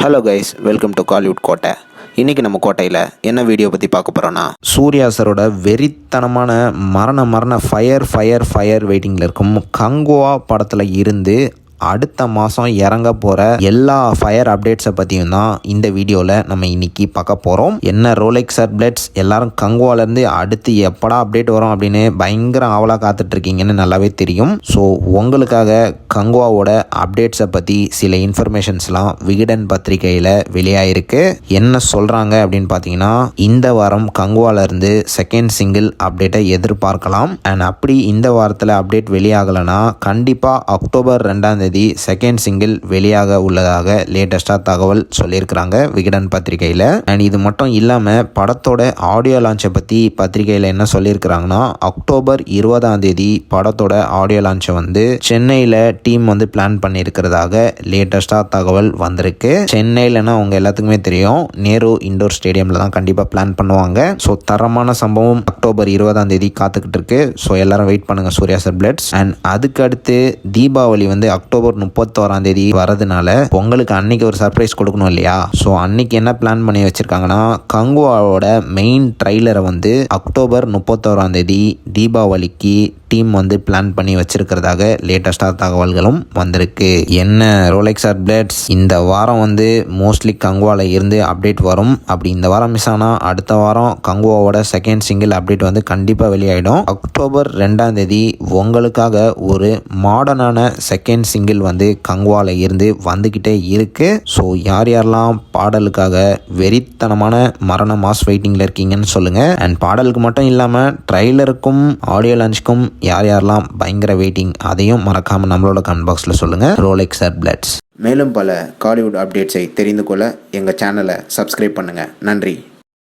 Hello guys, welcome to Kollywood கோட்டை. இன்றைக்கி நம்ம கோட்டையில் என்ன வீடியோ பற்றி பார்க்க போகிறோன்னா, சூர்யா சாரோட வெறித்தனமான மரண ஃபயர் வெயிட்டிங்கில் இருக்கும் கங்குவா படத்தில் இருந்து அடுத்த மாதம் இறங்க போகிற எல்லா ஃபயர் அப்டேட்ஸை பற்றியும் தான் இந்த வீடியோவில் நம்ம இன்றைக்கி பார்க்க போகிறோம். என்ன ரோலெக்ஸ் அப்டேட்ஸ், எல்லாரும் கங்குவாலேருந்து அடுத்து எப்படா அப்டேட் வரும் அப்படின்னு பயங்கர ஆவலாக காத்துட்ருக்கீங்கன்னு நல்லாவே தெரியும். ஸோ உங்களுக்காக கங்குவாவோட அப்டேட்ஸை பற்றி சில இன்ஃபர்மேஷன்ஸ்லாம் விகடன் பத்திரிகையில் வெளியாகிருக்கு. என்ன சொல்கிறாங்க அப்படின்னு பார்த்தீங்கன்னா, இந்த வாரம் கங்குவாலேருந்து செகண்ட் சிங்கிள் அப்டேட்டை எதிர்பார்க்கலாம். அண்ட் அப்படி இந்த வாரத்தில் அப்டேட் வெளியாகலைன்னா கண்டிப்பாக அக்டோபர் 2 செகண்ட் சிங்கிள் வெளியாக உள்ளதாக லேட்டஸ்டாக தகவல் சொல்லியிருக்கிறாங்க விகடன் பத்திரிகையில். அண்ட் இது மட்டும் இல்லாமல் படத்தோட ஆடியோ லான்ச்சை பற்றி பத்திரிகையில் என்ன சொல்லியிருக்கிறாங்கன்னா, அக்டோபர் 20 படத்தோட ஆடியோ லான்ச்சை சென்னையில் டீம் பிளான் பண்ணியிருக்கிறதாக லேட்டஸ்டாக தகவல் வந்திருக்கு. சென்னையிலனா அவங்க எல்லாத்துக்குமே தெரியும், நேரு இண்டோர் ஸ்டேடியமில் தான் கண்டிப்பாக பிளான் பண்ணுவாங்க. ஸோ தரமான சம்பவம் அக்டோபர் 20 காத்துக்கிட்டு இருக்கு. ஸோ எல்லாரும் வெயிட் பண்ணுங்க சூர்யா சார் பிளட்ஸ். அண்ட் அதுக்கு அடுத்து தீபாவளி அக்டோபர் 31 வரதுனால பொங்கலுக்கு அன்னைக்கு ஒரு சர்ப்ரைஸ் கொடுக்கணும் இல்லையா? ஸோ அன்னைக்கு என்ன பிளான் பண்ணி வச்சிருக்காங்கன்னா, கங்குவாவோட மெயின் ட்ரைலரை அக்டோபர் 31 தீபாவளிக்கு டீம் பிளான் பண்ணி வச்சிருக்கிறதாக லேட்டஸ்டாக தகவல்களும் வந்திருக்கு. என்ன ரோலெக்ஸ் அப்டேட்ஸ், இந்த வாரம் மோஸ்ட்லி கங்குவாவில் இருந்து அப்டேட் வரும். அப்படி இந்த வாரம் மிஸ் ஆனால் அடுத்த வாரம் கங்குவாவோட செகண்ட் சிங்கிள் அப்டேட் கண்டிப்பாக வெளியாயிடும். அக்டோபர் 2 உங்களுக்காக ஒரு மாடர்னான செகண்ட் சிங்கிள் கங்குவாவில் இருந்து வந்துக்கிட்டே இருக்கு. ஸோ யாரெல்லாம் பாடலுக்காக வெறித்தனமான மரண மாஸ் வெயிட்டிங்கில் இருக்கீங்கன்னு சொல்லுங்கள். அண்ட் பாடலுக்கு மட்டும் இல்லாமல் ட்ரைலருக்கும் ஆடியோ லான்ச்சுக்கும் யாரெல்லாம் பயங்கர வெயிட்டிங், அதையும் மறக்காமல் நம்மளோட கமெண்ட் பாக்ஸில் சொல்லுங்கள். ரோலெக்ஸ் பிளட்ஸ். மேலும் பல காலிவுட் அப்டேட்ஸை தெரிந்து கொள்ள எங்கள் சேனலை சப்ஸ்கிரைப் பண்ணுங்கள். நன்றி.